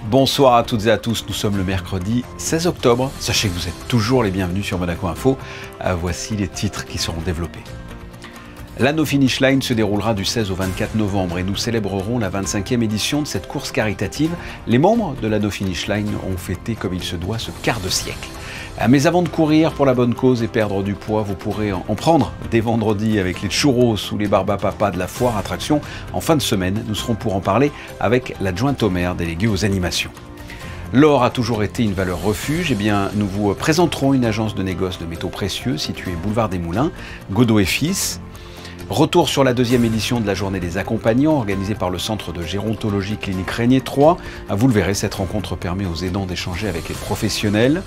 Bonsoir à toutes et à tous, nous sommes le mercredi 16 octobre. Sachez que vous êtes toujours les bienvenus sur Monaco Info. Voici les titres qui seront développés. La No Finish Line se déroulera du 16 au 24 novembre et nous célébrerons la 25e édition de cette course caritative. Les membres de la No Finish Line ont fêté comme il se doit ce quart de siècle. Mais avant de courir pour la bonne cause et perdre du poids, vous pourrez en prendre dès vendredi avec les churros ou les barbapapas de la foire attraction. En fin de semaine, nous serons pour en parler avec l'adjointe au maire déléguée aux animations. L'or a toujours été une valeur refuge. Eh bien, nous vous présenterons une agence de négoce de métaux précieux située boulevard des Moulins, Godot et Fils. Retour sur la deuxième édition de la journée des accompagnants organisée par le centre de gérontologie clinique Régnier 3. Vous le verrez, cette rencontre permet aux aidants d'échanger avec les professionnels.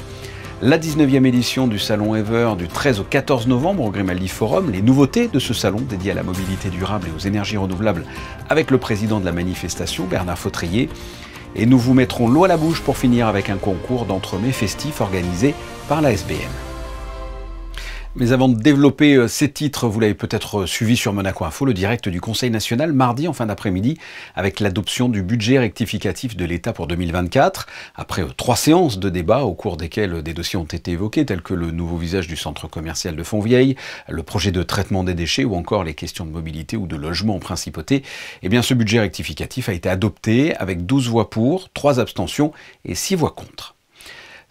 La 19e édition du salon Ever du 13 au 14 novembre au Grimaldi Forum. Les nouveautés de ce salon dédié à la mobilité durable et aux énergies renouvelables avec le président de la manifestation, Bernard Fautrier. Et nous vous mettrons l'eau à la bouche pour finir avec un concours d'entremets festifs organisé par la SBM. Mais avant de développer ces titres, vous l'avez peut-être suivi sur Monaco Info, le direct du Conseil national mardi en fin d'après-midi avec l'adoption du budget rectificatif de l'État pour 2024. Après 3 séances de débat au cours desquelles des dossiers ont été évoqués tels que le nouveau visage du centre commercial de Fontvieille, le projet de traitement des déchets ou encore les questions de mobilité ou de logement en principauté, eh bien ce budget rectificatif a été adopté avec 12 voix pour, 3 abstentions et 6 voix contre.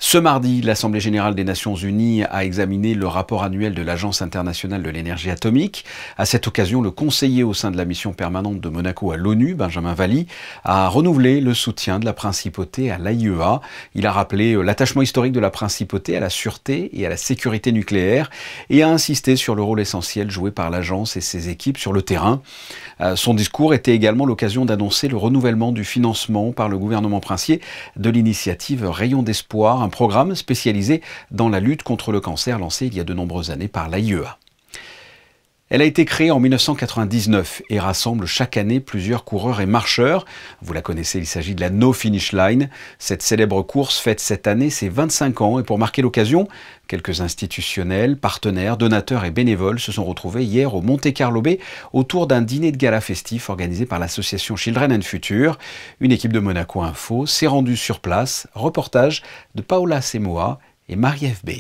Ce mardi, l'Assemblée générale des Nations unies a examiné le rapport annuel de l'Agence internationale de l'énergie atomique. À cette occasion, le conseiller au sein de la mission permanente de Monaco à l'ONU, Benjamin Valli, a renouvelé le soutien de la principauté à l'AIEA. Il a rappelé l'attachement historique de la principauté à la sûreté et à la sécurité nucléaire et a insisté sur le rôle essentiel joué par l'agence et ses équipes sur le terrain. Son discours était également l'occasion d'annoncer le renouvellement du financement par le gouvernement princier de l'initiative Rayon d'Espoir, un programme spécialisé dans la lutte contre le cancer lancé il y a de nombreuses années par l'AIEA. Elle a été créée en 1999 et rassemble chaque année plusieurs coureurs et marcheurs. Vous la connaissez, il s'agit de la No Finish Line. Cette célèbre course fête cette année ses 25 ans et pour marquer l'occasion, quelques institutionnels, partenaires, donateurs et bénévoles se sont retrouvés hier au Monte Carlo Bay autour d'un dîner de gala festif organisé par l'association Children and Future. Une équipe de Monaco Info s'est rendue sur place. Reportage de Paola Semoa et Marie-Ève B.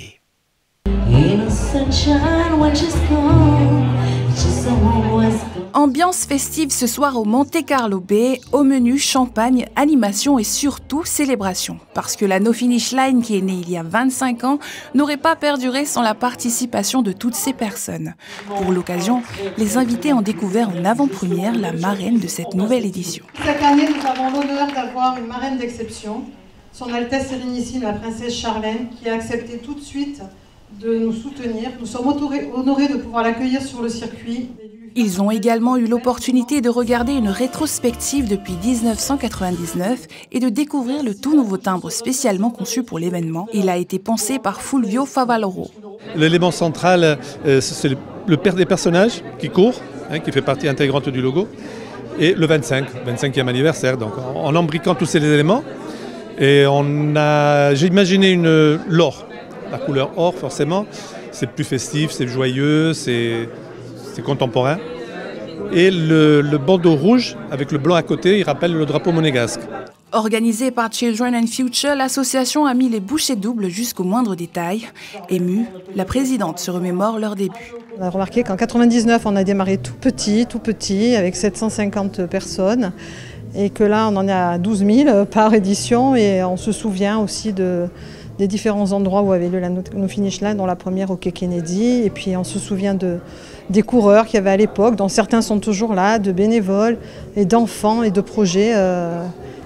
Ambiance festive ce soir au Monte Carlo Bay, au menu champagne, animation et surtout célébration. Parce que la No Finish Line qui est née il y a 25 ans n'aurait pas perduré sans la participation de toutes ces personnes. Pour l'occasion, les invités ont découvert en avant-première la marraine de cette nouvelle édition. Chaque année, nous avons l'honneur d'avoir une marraine d'exception, Son Altesse Sérénissime la Princesse Charlène, qui a accepté tout de suite de nous soutenir. Nous sommes honorés de pouvoir l'accueillir sur le circuit. Ils ont également eu l'opportunité de regarder une rétrospective depuis 1999 et de découvrir le tout nouveau timbre spécialement conçu pour l'événement. Il a été pensé par Fulvio Favaloro. L'élément central, c'est le père des personnages qui court, qui fait partie intégrante du logo, et le 25e anniversaire. Donc en embriquant tous ces éléments, et j'ai imaginé l'or. La couleur or, forcément, c'est plus festif, c'est joyeux, c'est contemporain. Et le bandeau rouge, avec le blanc à côté, il rappelle le drapeau monégasque. Organisée par Children and Future, l'association a mis les bouchées doubles jusqu'au moindre détail. Émue, la présidente se remémore leur début. On a remarqué qu'en 1999, on a démarré tout petit, avec 750 personnes. Et que là, on en est à 12 000 par édition. Et on se souvient aussi des différents endroits où avait lieu la No Finish Line, dont la première au Quai Kennedy. Et puis on se souvient des coureurs qu'il y avait à l'époque, dont certains sont toujours là, de bénévoles et d'enfants et de projets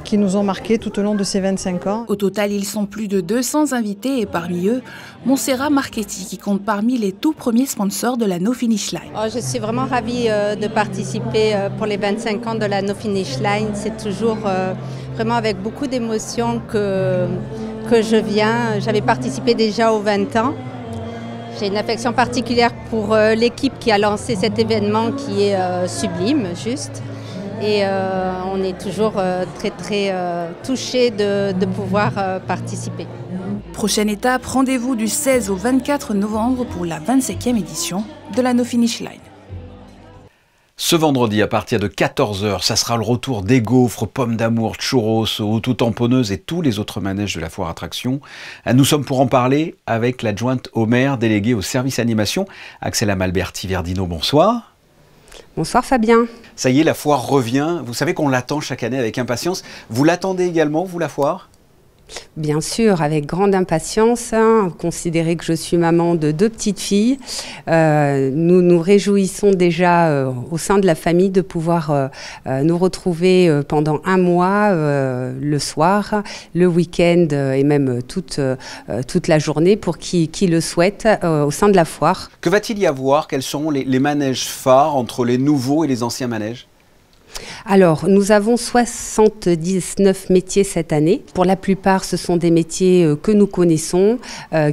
qui nous ont marqués tout au long de ces 25 ans. Au total, ils sont plus de 200 invités et parmi eux, Montserrat Marchetti qui compte parmi les tout premiers sponsors de la No Finish Line. Je suis vraiment ravie de participer pour les 25 ans de la No Finish Line. C'est toujours vraiment avec beaucoup d'émotion que je viens. J'avais participé déjà aux 20 ans. J'ai une affection particulière pour l'équipe qui a lancé cet événement qui est sublime, juste. Et on est toujours très touchés de pouvoir participer. Prochaine étape, rendez-vous du 16 au 24 novembre pour la 25e édition de la No Finish Line. Ce vendredi, à partir de 14 h, ça sera le retour des gaufres, pommes d'amour, churros, auto-tamponneuses et tous les autres manèges de la foire attraction. Nous sommes pour en parler avec l'adjointe au maire déléguée au service animation, Axela Malberti-Verdino. Bonsoir. Bonsoir Fabien. Ça y est, la foire revient. Vous savez qu'on l'attend chaque année avec impatience. Vous l'attendez également, vous, la foire ? Bien sûr, avec grande impatience, considérez que je suis maman de 2 petites filles. Nous nous réjouissons déjà au sein de la famille de pouvoir nous retrouver pendant un mois, le soir, le week-end et même toute la journée pour qui le souhaite au sein de la foire. Que va-t-il y avoir? Quels sont les manèges phares entre les nouveaux et les anciens manèges? Alors, nous avons 79 métiers cette année. Pour la plupart, ce sont des métiers que nous connaissons,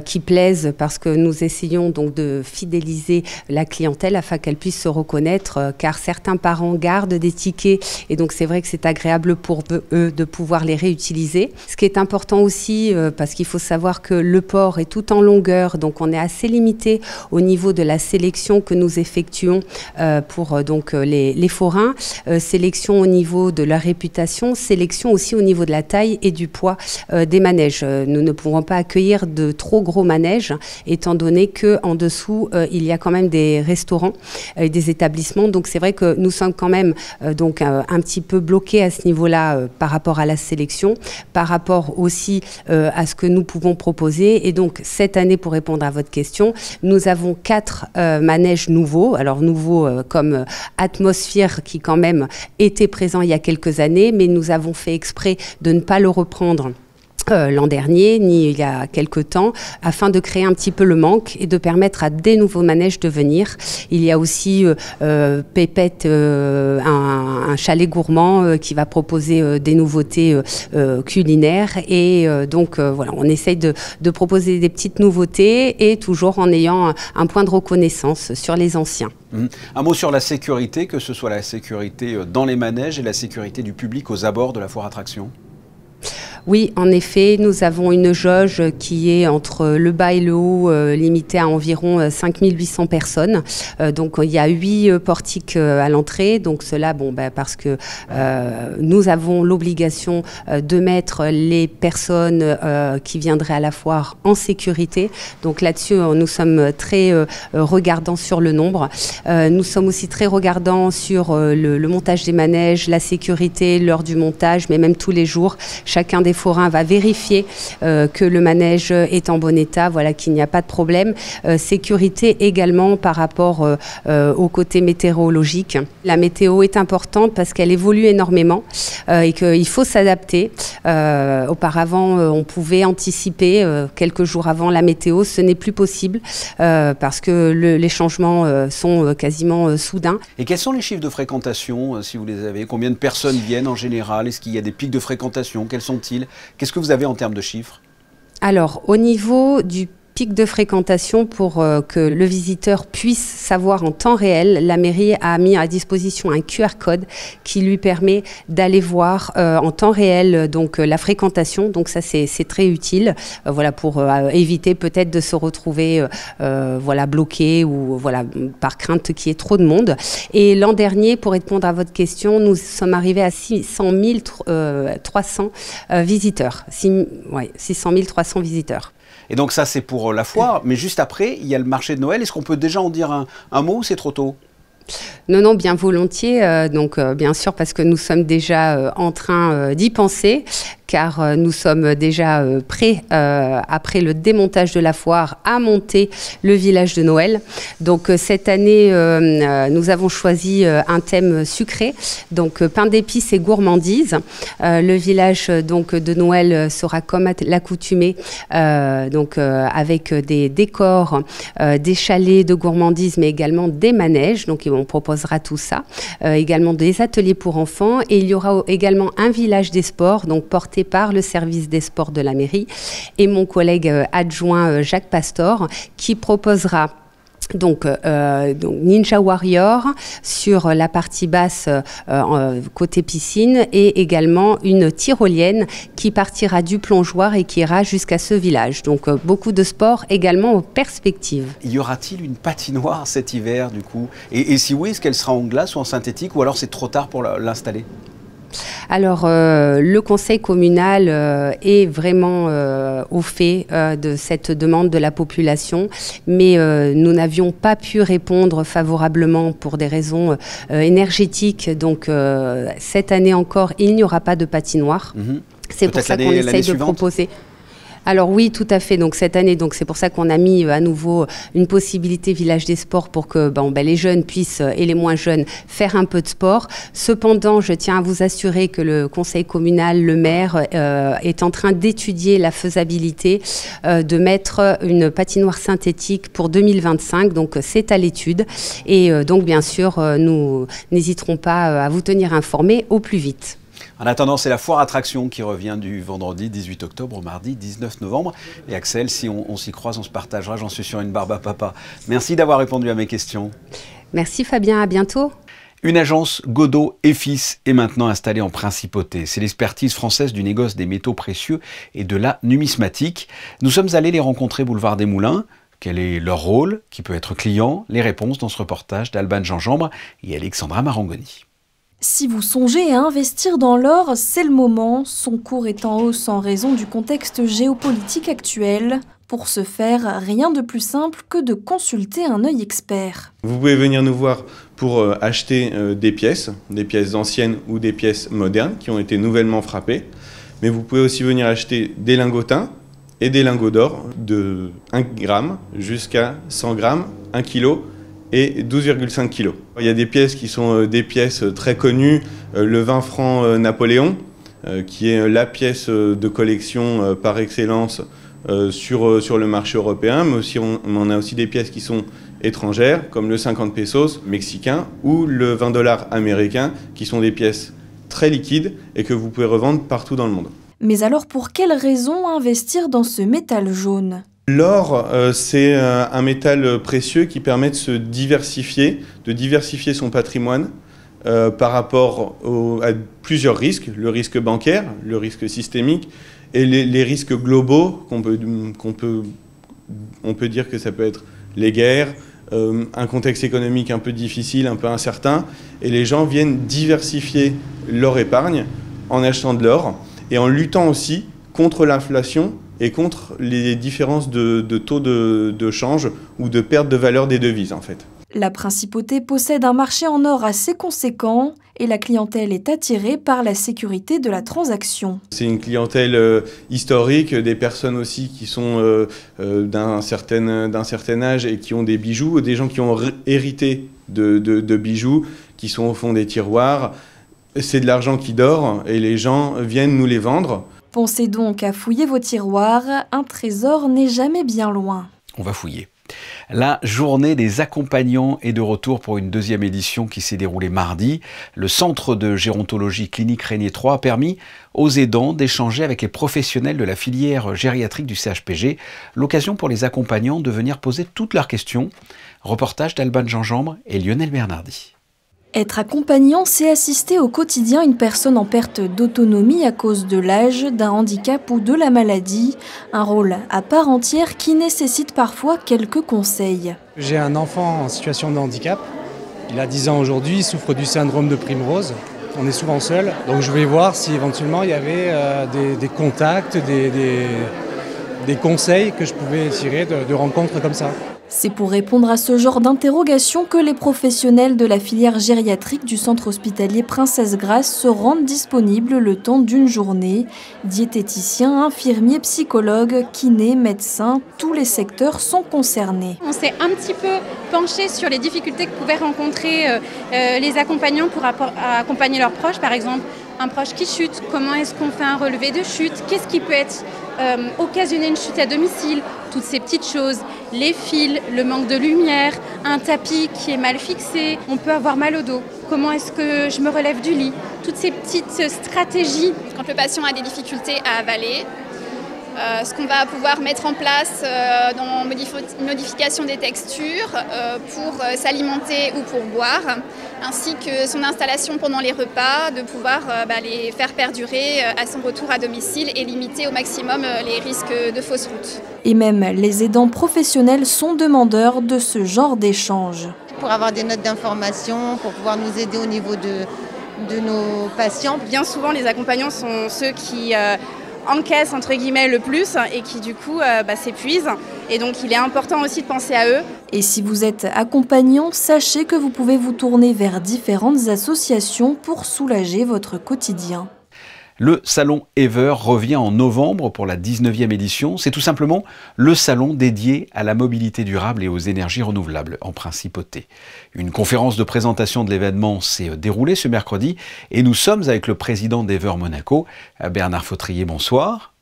qui plaisent parce que nous essayons donc de fidéliser la clientèle afin qu'elle puisse se reconnaître, car certains parents gardent des tickets et donc c'est vrai que c'est agréable pour eux de pouvoir les réutiliser. Ce qui est important aussi, parce qu'il faut savoir que le port est tout en longueur, donc on est assez limité au niveau de la sélection que nous effectuons pour donc les forains. Sélection au niveau de leur réputation, sélection aussi au niveau de la taille et du poids des manèges. Nous ne pourrons pas accueillir de trop gros manèges, étant donné qu'en dessous, il y a quand même des restaurants et des établissements. Donc c'est vrai que nous sommes quand même donc un petit peu bloqués à ce niveau-là par rapport à la sélection, par rapport aussi à ce que nous pouvons proposer. Et donc cette année, pour répondre à votre question, nous avons 4 manèges nouveaux. Alors nouveaux comme Atmosphère qui quand même était présent il y a quelques années, mais nous avons fait exprès de ne pas le reprendre l'an dernier, ni il y a quelques temps, afin de créer un petit peu le manque et de permettre à des nouveaux manèges de venir. Il y a aussi Pépette, un chalet gourmand qui va proposer des nouveautés culinaires et donc voilà, on essaye de proposer des petites nouveautés et toujours en ayant un point de reconnaissance sur les anciens. Un mot sur la sécurité, que ce soit la sécurité dans les manèges et la sécurité du public aux abords de la foire attraction. Oui, en effet, nous avons une jauge qui est entre le bas et le haut, limitée à environ 5800 personnes. Donc, il y a 8 portiques à l'entrée. Donc, cela, parce que nous avons l'obligation de mettre les personnes qui viendraient à la foire en sécurité. Donc, là-dessus, nous sommes très regardants sur le nombre. Nous sommes aussi très regardants sur le montage des manèges, la sécurité, l'heure du montage, mais même tous les jours. Chacun des forains va vérifier que le manège est en bon état, voilà, qu'il n'y a pas de problème. Sécurité également par rapport au côté météorologique. La météo est importante parce qu'elle évolue énormément et qu'il faut s'adapter. Auparavant, on pouvait anticiper quelques jours avant la météo. Ce n'est plus possible parce que les changements sont quasiment soudains. Et quels sont les chiffres de fréquentation, si vous les avez? Combien de personnes viennent en général? Est-ce qu'il y a des pics de fréquentation? Quels sont-ils? Qu'est-ce que vous avez en termes de chiffres? Alors, au niveau du pic de fréquentation, pour que le visiteur puisse savoir en temps réel, la mairie a mis à disposition un QR code qui lui permet d'aller voir en temps réel donc la fréquentation. Donc ça c'est très utile, voilà, pour éviter peut-être de se retrouver voilà, bloqué ou voilà, par crainte qu'il y ait trop de monde. Et l'an dernier, pour répondre à votre question, nous sommes arrivés à 600 300 visiteurs. 600 300 visiteurs. Et donc ça, c'est pour la foire, mais juste après, il y a le marché de Noël. Est-ce qu'on peut déjà en dire un mot ou c'est trop tôt? Non, bien volontiers. Donc, bien sûr, parce que nous sommes déjà en train d'y penser, car nous sommes déjà prêts, après le démontage de la foire, à monter le village de Noël. Donc, cette année, nous avons choisi un thème sucré, donc pain d'épices et gourmandise. Le village donc, de Noël sera comme à l'accoutumée, donc avec des décors, des chalets de gourmandise, mais également des manèges. Donc, on proposera tout ça. Également des ateliers pour enfants. Et il y aura également un village des sports, donc porté par le service des sports de la mairie et mon collègue adjoint Jacques Pastor qui proposera Donc Ninja Warrior sur la partie basse côté piscine et également une tyrolienne qui partira du plongeoir et qui ira jusqu'à ce village. Donc beaucoup de sports également en perspective. Y aura-t-il une patinoire cet hiver du coup? Et si oui, est-ce qu'elle sera en glace ou en synthétique ou alors c'est trop tard pour l'installer? Alors, le conseil communal est vraiment au fait de cette demande de la population, mais nous n'avions pas pu répondre favorablement pour des raisons énergétiques. Donc, cette année encore, il n'y aura pas de patinoire. C'est pour ça qu'on essaye de proposer. Alors oui, tout à fait. Donc cette année, c'est pour ça qu'on a mis à nouveau une possibilité village des sports pour que les jeunes puissent et les moins jeunes faire un peu de sport. Cependant, je tiens à vous assurer que le conseil communal, le maire, est en train d'étudier la faisabilité de mettre une patinoire synthétique pour 2025. Donc c'est à l'étude et donc bien sûr, nous n'hésiterons pas à vous tenir informés au plus vite. En attendant, c'est la foire attraction qui revient du vendredi 18 octobre au mardi 19 novembre. Et Axel, si on s'y croise, on se partagera, j'en suis sûr, une barbe à papa. Merci d'avoir répondu à mes questions. Merci Fabien, à bientôt. Une agence Godot et Fils est maintenant installée en Principauté. C'est l'expertise française du négoce des métaux précieux et de la numismatique. Nous sommes allés les rencontrer boulevard des Moulins. Quel est leur rôle? Qui peut être client? Les réponses dans ce reportage d'Alban Gingembre et Alexandra Marangoni. Si vous songez à investir dans l'or, c'est le moment. Son cours est en hausse en raison du contexte géopolitique actuel. Pour ce faire, rien de plus simple que de consulter un œil expert. Vous pouvez venir nous voir pour acheter des pièces anciennes ou des pièces modernes qui ont été nouvellement frappées. Mais vous pouvez aussi venir acheter des lingotins et des lingots d'or de 1 gramme jusqu'à 100 grammes, 1 kg. Et 12,5 kg. Il y a des pièces qui sont des pièces très connues, le 20 francs Napoléon, qui est la pièce de collection par excellence sur le marché européen, mais aussi on a aussi des pièces qui sont étrangères, comme le 50 pesos mexicain ou le 20 $ américain, qui sont des pièces très liquides et que vous pouvez revendre partout dans le monde. Mais alors pour quelles raisons investir dans ce métal jaune ? L'or, c'est un métal précieux qui permet de se diversifier son patrimoine par rapport à plusieurs risques, le risque bancaire, le risque systémique et les risques globaux on peut dire que ça peut être les guerres, un contexte économique un peu difficile, un peu incertain, et les gens viennent diversifier leur épargne en achetant de l'or et en luttant aussi contre l'inflation et contre les différences de taux de change ou de perte de valeur des devises en fait. La Principauté possède un marché en or assez conséquent et la clientèle est attirée par la sécurité de la transaction. C'est une clientèle historique, des personnes aussi qui sont d'un certain âge et qui ont des bijoux, des gens qui ont hérité de bijoux, qui sont au fond des tiroirs. C'est de l'argent qui dort et les gens viennent nous les vendre. Pensez donc à fouiller vos tiroirs, un trésor n'est jamais bien loin. On va fouiller. La journée des accompagnants est de retour pour une deuxième édition qui s'est déroulée mardi. Le centre de gérontologie clinique Régnier 3 a permis aux aidants d'échanger avec les professionnels de la filière gériatrique du CHPG. L'occasion pour les accompagnants de venir poser toutes leurs questions. Reportage d'Alban Gingembre et Lionel Bernardi. Être accompagnant, c'est assister au quotidien une personne en perte d'autonomie à cause de l'âge, d'un handicap ou de la maladie. Un rôle à part entière qui nécessite parfois quelques conseils. J'ai un enfant en situation de handicap. Il a 10 ans aujourd'hui, il souffre du syndrome de Primrose. On est souvent seul, donc je voulais voir si éventuellement il y avait des contacts, des conseils que je pouvais tirer de rencontres comme ça. C'est pour répondre à ce genre d'interrogations que les professionnels de la filière gériatrique du centre hospitalier Princesse Grasse se rendent disponibles le temps d'une journée. Diététiciens, infirmiers, psychologues, kinés, médecins, tous les secteurs sont concernés. On s'est un petit peu penché sur les difficultés que pouvaient rencontrer les accompagnants pour accompagner leurs proches. Par exemple, un proche qui chute, comment est-ce qu'on fait un relevé de chute? Qu'est-ce qui peut être occasionner une chute à domicile? Toutes ces petites choses, les fils, le manque de lumière, un tapis qui est mal fixé, on peut avoir mal au dos. Comment est-ce que je me relève du lit? Toutes ces petites stratégies. Quand le patient a des difficultés à avaler, ce qu'on va pouvoir mettre en place dans modification des textures pour s'alimenter ou pour boire, ainsi que son installation pendant les repas, de pouvoir les faire perdurer à son retour à domicile et limiter au maximum les risques de fausses routes. Et même les aidants professionnels sont demandeurs de ce genre d'échange. Pour avoir des notes d'information, pour pouvoir nous aider au niveau de nos patients. Bien souvent, les accompagnants sont ceux qui encaissent entre guillemets le plus et qui du coup s'épuisent. Et donc il est important aussi de penser à eux. Et si vous êtes accompagnant, sachez que vous pouvez vous tourner vers différentes associations pour soulager votre quotidien. Le salon Ever revient en novembre pour la 19e édition. C'est tout simplement le salon dédié à la mobilité durable et aux énergies renouvelables en principauté. Une conférence de présentation de l'événement s'est déroulée ce mercredi et nous sommes avec le président d'Ever Monaco, Bernard Fautrier. Bonsoir.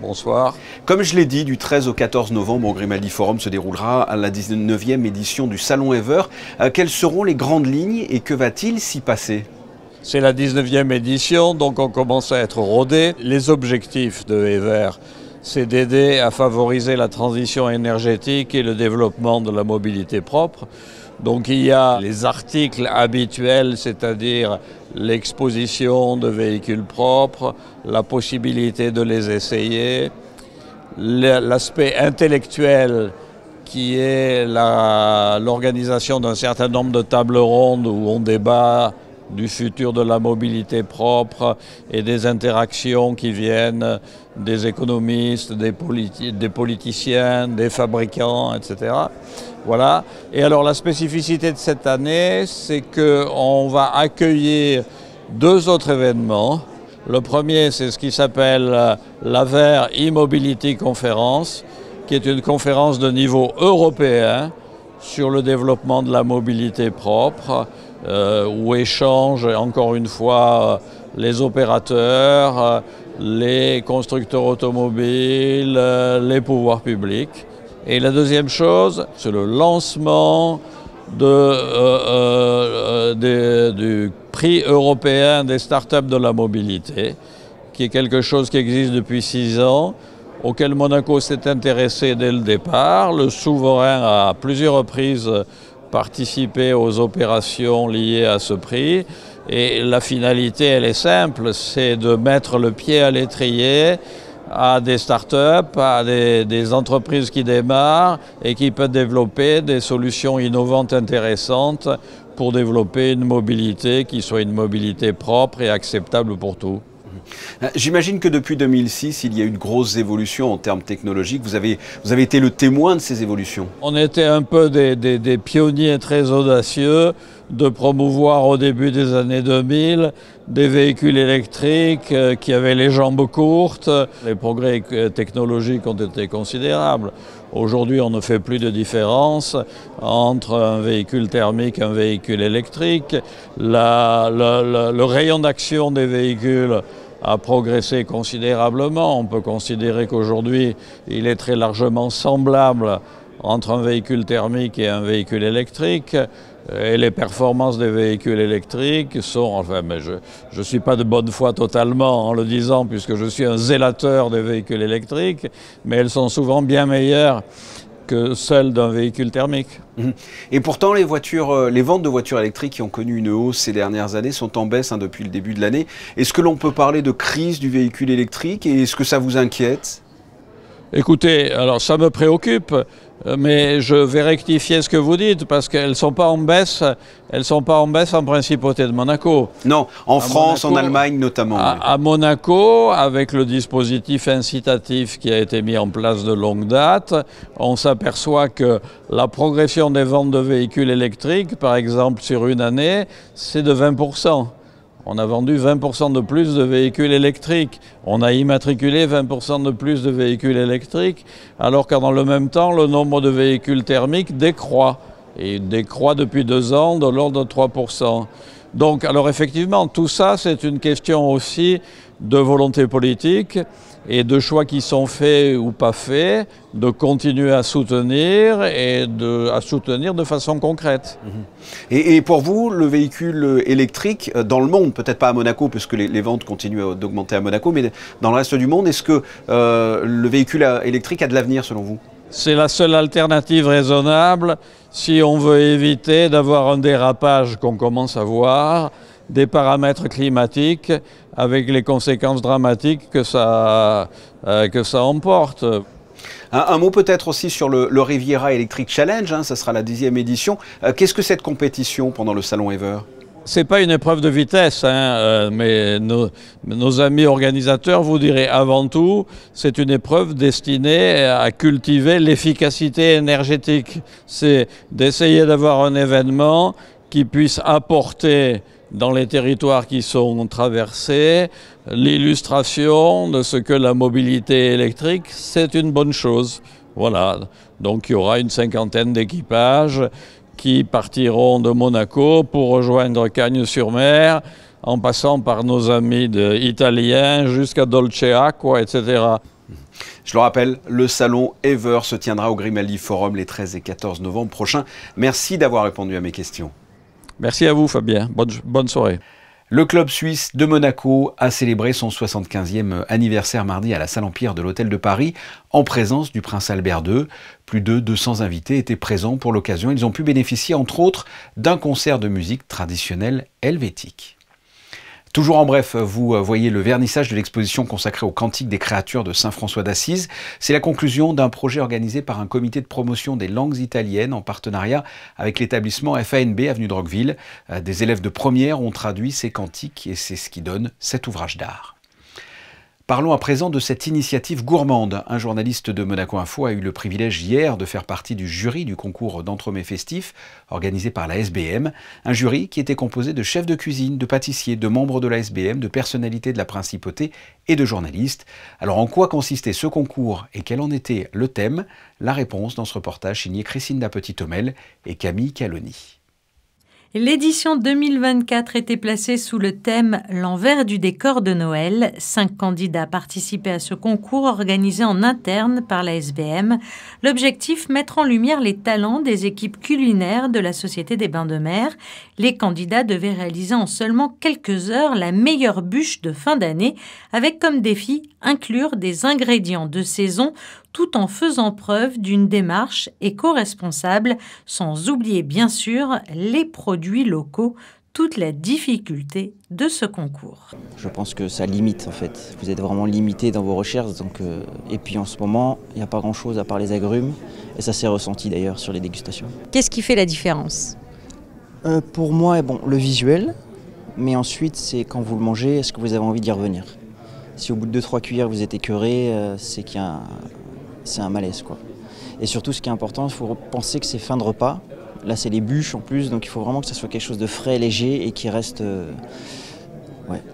Bonsoir. Comme je l'ai dit, du 13 au 14 novembre au Grimaldi Forum se déroulera la 19e édition du salon Ever. Quelles seront les grandes lignes et que va-t-il s'y passer ? C'est la 19e édition, donc on commence à être rodé. Les objectifs de Ever, c'est d'aider à favoriser la transition énergétique et le développement de la mobilité propre. Donc il y a les articles habituels, c'est-à-dire l'exposition de véhicules propres, la possibilité de les essayer, l'aspect intellectuel qui est l'organisation d'un certain nombre de tables rondes où on débat du futur de la mobilité propre et des interactions qui viennent des économistes, des politiciens, des fabricants, etc. Voilà. Et alors la spécificité de cette année, c'est qu'on va accueillir 2 autres événements. Le premier, c'est ce qui s'appelle l'Aver E-Mobility Conference, qui est une conférence de niveau européen sur le développement de la mobilité propre, où échangent encore une fois les opérateurs, les constructeurs automobiles, les pouvoirs publics. Et la deuxième chose, c'est le lancement du prix européen des startups de la mobilité, qui est quelque chose qui existe depuis 6 ans, auquel Monaco s'est intéressé dès le départ. Le souverain a à plusieurs reprises participé aux opérations liées à ce prix. Et la finalité, elle est simple, c'est de mettre le pied à l'étrier à des startups, à des entreprises qui démarrent et qui peuvent développer des solutions innovantes intéressantes pour développer une mobilité qui soit une mobilité propre et acceptable pour tous. J'imagine que depuis 2006, il y a eu une grosse évolution en termes technologiques. Vous avez été le témoin de ces évolutions. On était un peu des pionniers très audacieux de promouvoir au début des années 2000 des véhicules électriques qui avaient les jambes courtes. Les progrès technologiques ont été considérables. Aujourd'hui, on ne fait plus de différence entre un véhicule thermique et un véhicule électrique. Le rayon d'action des véhicules a progressé considérablement. On peut considérer qu'aujourd'hui, il est très largement semblable entre un véhicule thermique et un véhicule électrique. Et les performances des véhicules électriques sont, enfin, mais je ne suis pas de bonne foi totalement en le disant puisque je suis un zélateur des véhicules électriques, mais elles sont souvent bien meilleures que celles d'un véhicule thermique. Et pourtant, les ventes de voitures électriques qui ont connu une hausse ces dernières années sont en baisse depuis le début de l'année. Est-ce que l'on peut parler de crise du véhicule électrique et est-ce que ça vous inquiète ? Écoutez, alors ça me préoccupe, mais je vais rectifier ce que vous dites parce qu'elles ne sont pas en baisse. Elles ne sont pas en baisse en principauté de Monaco. Non, en France, Monaco, en Allemagne notamment. À Monaco, avec le dispositif incitatif qui a été mis en place de longue date, on s'aperçoit que la progression des ventes de véhicules électriques, par exemple sur une année, c'est de 20%. On a vendu 20% de plus de véhicules électriques. On a immatriculé 20% de plus de véhicules électriques, alors que dans le même temps, le nombre de véhicules thermiques décroît. Et décroît depuis 2 ans de l'ordre de 3%. Donc, alors effectivement, tout ça, c'est une question aussi de volonté politique et de choix qui sont faits ou pas faits, de continuer à soutenir et à soutenir de façon concrète. Et pour vous, le véhicule électrique, dans le monde, peut-être pas à Monaco, puisque les ventes continuent d'augmenter à Monaco, mais dans le reste du monde, est-ce que le véhicule électrique a de l'avenir selon vous ? C'est la seule alternative raisonnable si on veut éviter d'avoir un dérapage qu'on commence à voir des paramètres climatiques avec les conséquences dramatiques que ça emporte. Un mot peut-être aussi sur le Riviera Electric Challenge, hein, ça sera la 10e édition. Qu'est-ce que cette compétition pendant le salon Ever ? C'est pas une épreuve de vitesse, hein, mais nos amis organisateurs vous diraient avant tout, c'est une épreuve destinée à cultiver l'efficacité énergétique. C'est d'essayer d'avoir un événement qui puisse apporter dans les territoires qui sont traversés l'illustration de ce que la mobilité électrique, c'est une bonne chose. Voilà, donc il y aura une 50aine d'équipages qui partiront de Monaco pour rejoindre Cagnes-sur-Mer, en passant par nos amis italiens jusqu'à Dolceacqua, etc. Je le rappelle, le salon Ever se tiendra au Grimaldi Forum les 13 et 14 novembre prochains. Merci d'avoir répondu à mes questions. Merci à vous Fabien, bonne soirée. Le club suisse de Monaco a célébré son 75e anniversaire mardi à la Salle Empire de l'Hôtel de Paris en présence du prince Albert II. Plus de 200 invités étaient présents pour l'occasion. Ils ont pu bénéficier entre autres d'un concert de musique traditionnelle helvétique. Toujours en bref, vous voyez le vernissage de l'exposition consacrée au Cantique des créatures de Saint François d'Assise. C'est la conclusion d'un projet organisé par un comité de promotion des langues italiennes en partenariat avec l'établissement FANB Avenue de Roqueville. Des élèves de première ont traduit ces cantiques et c'est ce qui donne cet ouvrage d'art. Parlons à présent de cette initiative gourmande. Un journaliste de Monaco Info a eu le privilège hier de faire partie du jury du concours d'entremets festifs organisé par la SBM. Un jury qui était composé de chefs de cuisine, de pâtissiers, de membres de la SBM, de personnalités de la principauté et de journalistes. Alors en quoi consistait ce concours et quel en était le thème? La réponse dans ce reportage signé Christine Petit-Homel et Camille Caloni. L'édition 2024 était placée sous le thème « L'envers du décor de Noël ». 5 candidats participaient à ce concours organisé en interne par la SBM. L'objectif, mettre en lumière les talents des équipes culinaires de la Société des Bains de Mer. Les candidats devaient réaliser en seulement quelques heures la meilleure bûche de fin d'année, avec comme défi inclure des ingrédients de saison tout en faisant preuve d'une démarche éco-responsable, sans oublier bien sûr les produits locaux, toute la difficulté de ce concours. Je pense que ça limite en fait, vous êtes vraiment limité dans vos recherches, donc, et puis en ce moment, il n'y a pas grand chose à part les agrumes, et ça s'est ressenti d'ailleurs sur les dégustations. Qu'est-ce qui fait la différence? Pour moi, bon, le visuel, mais ensuite c'est quand vous le mangez, est-ce que vous avez envie d'y revenir? Si au bout de 2-3 cuillères vous êtes écœuré, c'est un malaise quoi. Et surtout ce qui est important, il faut penser que c'est fin de repas. Là c'est les bûches en plus, donc il faut vraiment que ça soit quelque chose de frais, léger et qui reste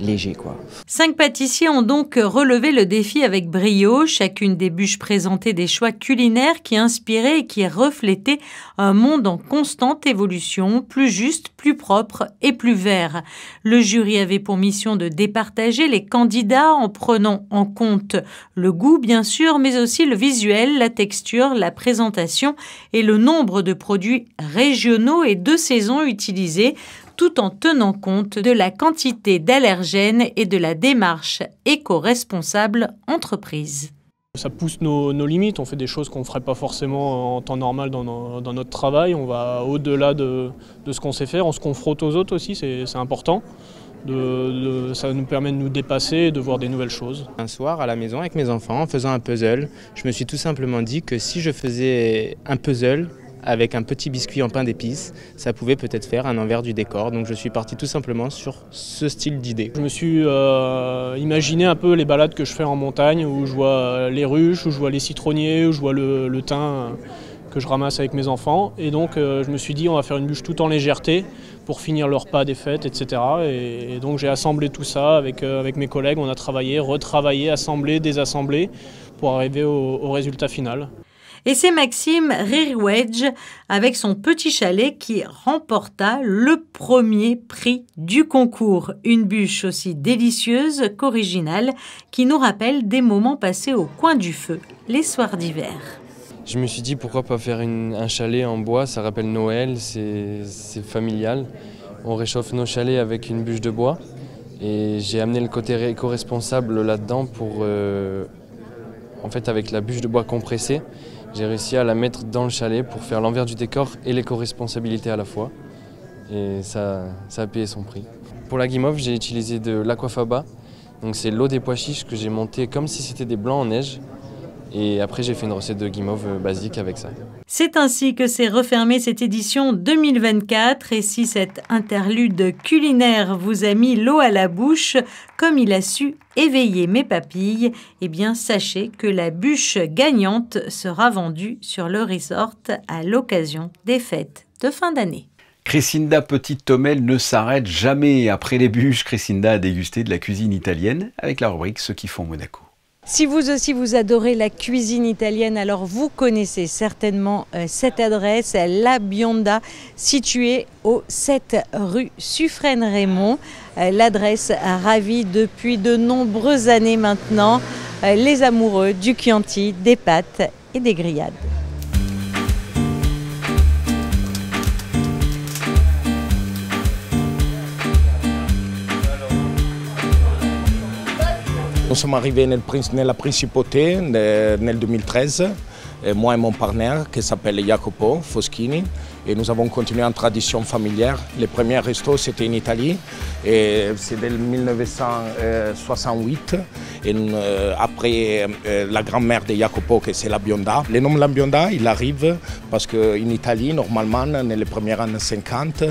léger quoi. 5 pâtissiers ont donc relevé le défi avec brio. Chacune des bûches présentait des choix culinaires qui inspiraient et qui reflétaient un monde en constante évolution, plus juste, plus propre et plus vert. Le jury avait pour mission de départager les candidats en prenant en compte le goût bien sûr, mais aussi le visuel, la texture, la présentation et le nombre de produits régionaux et de saison utilisés, tout en tenant compte de la quantité d'allergènes et de la démarche éco-responsable entreprise. Ça pousse nos limites, on fait des choses qu'on ne ferait pas forcément en temps normal dans notre travail, on va au-delà de ce qu'on sait faire, on se confronte aux autres aussi, c'est important. Ça nous permet de nous dépasser et de voir des nouvelles choses. Un soir à la maison avec mes enfants, en faisant un puzzle, je me suis tout simplement dit que si je faisais un puzzle avec un petit biscuit en pain d'épices, ça pouvait peut-être faire un envers du décor. Donc je suis parti tout simplement sur ce style d'idée. Je me suis imaginé un peu les balades que je fais en montagne, où je vois les ruches, où je vois les citronniers, où je vois le thym que je ramasse avec mes enfants. Et donc je me suis dit on va faire une bûche tout en légèreté pour finir le repas des fêtes, etc. Et donc j'ai assemblé tout ça avec mes collègues, on a travaillé, retravaillé, assemblé, désassemblé pour arriver au résultat final. Et c'est Maxime Ririwedge avec son petit chalet qui remporta le premier prix du concours. Une bûche aussi délicieuse qu'originale qui nous rappelle des moments passés au coin du feu les soirs d'hiver. Je me suis dit pourquoi pas faire un chalet en bois, ça rappelle Noël, c'est familial. On réchauffe nos chalets avec une bûche de bois et j'ai amené le côté éco-responsable là-dedans pour, en fait avec la bûche de bois compressée, j'ai réussi à la mettre dans le chalet pour faire l'envers du décor et l'éco-responsabilité à la fois et ça a payé son prix. Pour la guimauve, j'ai utilisé de l'aquafaba, donc c'est l'eau des pois chiches que j'ai montée comme si c'était des blancs en neige. Et après, j'ai fait une recette de guimauve basique avec ça. C'est ainsi que s'est refermée cette édition 2024. Et si cette interlude culinaire vous a mis l'eau à la bouche, comme il a su éveiller mes papilles, eh bien, sachez que la bûche gagnante sera vendue sur le resort à l'occasion des fêtes de fin d'année. Crisinda Petite-Tomel ne s'arrête jamais. Après les bûches, Crisinda a dégusté de la cuisine italienne avec la rubrique Ceux qui font Monaco. Si vous aussi vous adorez la cuisine italienne, alors vous connaissez certainement cette adresse, La Bionda, située au 7 rue Suffren-Raymond. L'adresse ravit depuis de nombreuses années maintenant les amoureux du Chianti, des pâtes et des grillades. Nous sommes arrivés nella Principauté nel 2013, moi et mon partenaire qui s'appelle Jacopo Foschini. Et nous avons continué en tradition familière. Les premiers restos c'était en Italie, et c'est dès 1968. Et après la grand-mère de Jacopo, qui c'est la Bionda. Le nom de la Bionda, il arrive parce qu'en Italie, normalement, dans les premières années 50,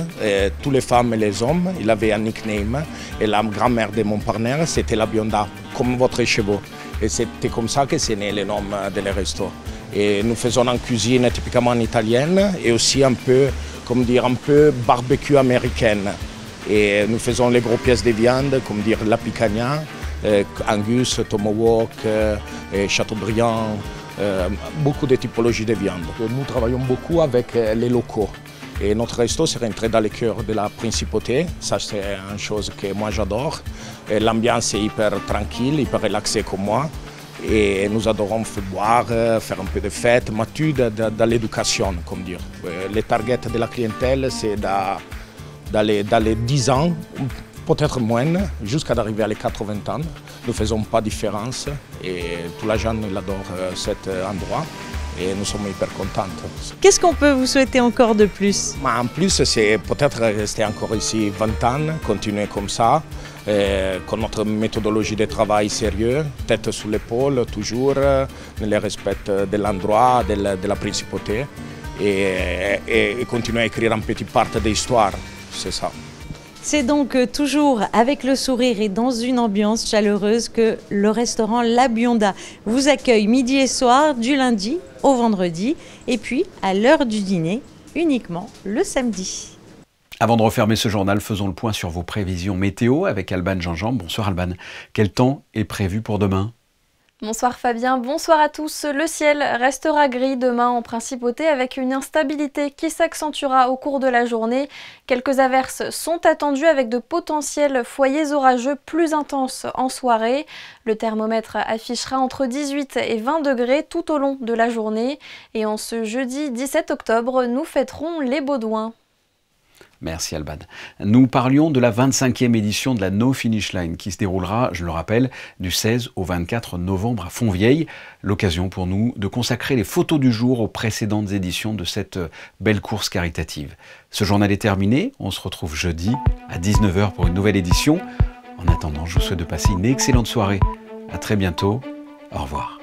toutes les femmes et les hommes, ils avaient un nickname. Et la grand-mère de mon partenaire, c'était la Bionda, comme votre chevaux. Et c'était comme ça que c'est né le nom des restos. Et nous faisons une cuisine typiquement italienne et aussi un peu, comme dire, un peu barbecue américaine. Et nous faisons les grosses pièces de viande, comme dire la picanha, Angus, Tomahawk, Chateaubriand, beaucoup de typologies de viande. Nous travaillons beaucoup avec les locaux. Et notre resto c'est rentré dans le cœur de la Principauté. Ça c'est une chose que moi j'adore. L'ambiance est hyper tranquille, hyper relaxée comme moi. Et nous adorons boire, faire un peu de fête, mais tout dans l'éducation, comme dire. Les targets de la clientèle, c'est dans les 10 ans, peut-être moins, jusqu'à arriver à les 80 ans. Nous ne faisons pas de différence et tous les gens adorent cet endroit. Et nous sommes hyper contents. Qu'est-ce qu'on peut vous souhaiter encore de plus? En plus, c'est peut-être rester encore ici 20 ans, continuer comme ça, con notre méthodologie de travail sérieux, tête sur l'épaule, toujours, dans le respect de l'endroit, de la principauté, et continuer à écrire un petit part de l'histoire, c'est ça. C'est donc toujours avec le sourire et dans une ambiance chaleureuse que le restaurant La Bionda vous accueille midi et soir du lundi au vendredi et puis à l'heure du dîner uniquement le samedi. Avant de refermer ce journal, faisons le point sur vos prévisions météo avec Alban Jean-Jean. Bonsoir Alban. Quel temps est prévu pour demain ? Bonsoir Fabien, bonsoir à tous. Le ciel restera gris demain en Principauté avec une instabilité qui s'accentuera au cours de la journée. Quelques averses sont attendues avec de potentiels foyers orageux plus intenses en soirée. Le thermomètre affichera entre 18 et 20 degrés tout au long de la journée. Et en ce jeudi 17 octobre, nous fêterons les Baudouins. Merci Alban. Nous parlions de la 25e édition de la No Finish Line qui se déroulera, je le rappelle, du 16 au 24 novembre à Fontvieille. L'occasion pour nous de consacrer les photos du jour aux précédentes éditions de cette belle course caritative. Ce journal est terminé, on se retrouve jeudi à 19 h pour une nouvelle édition. En attendant, je vous souhaite de passer une excellente soirée. À très bientôt, au revoir.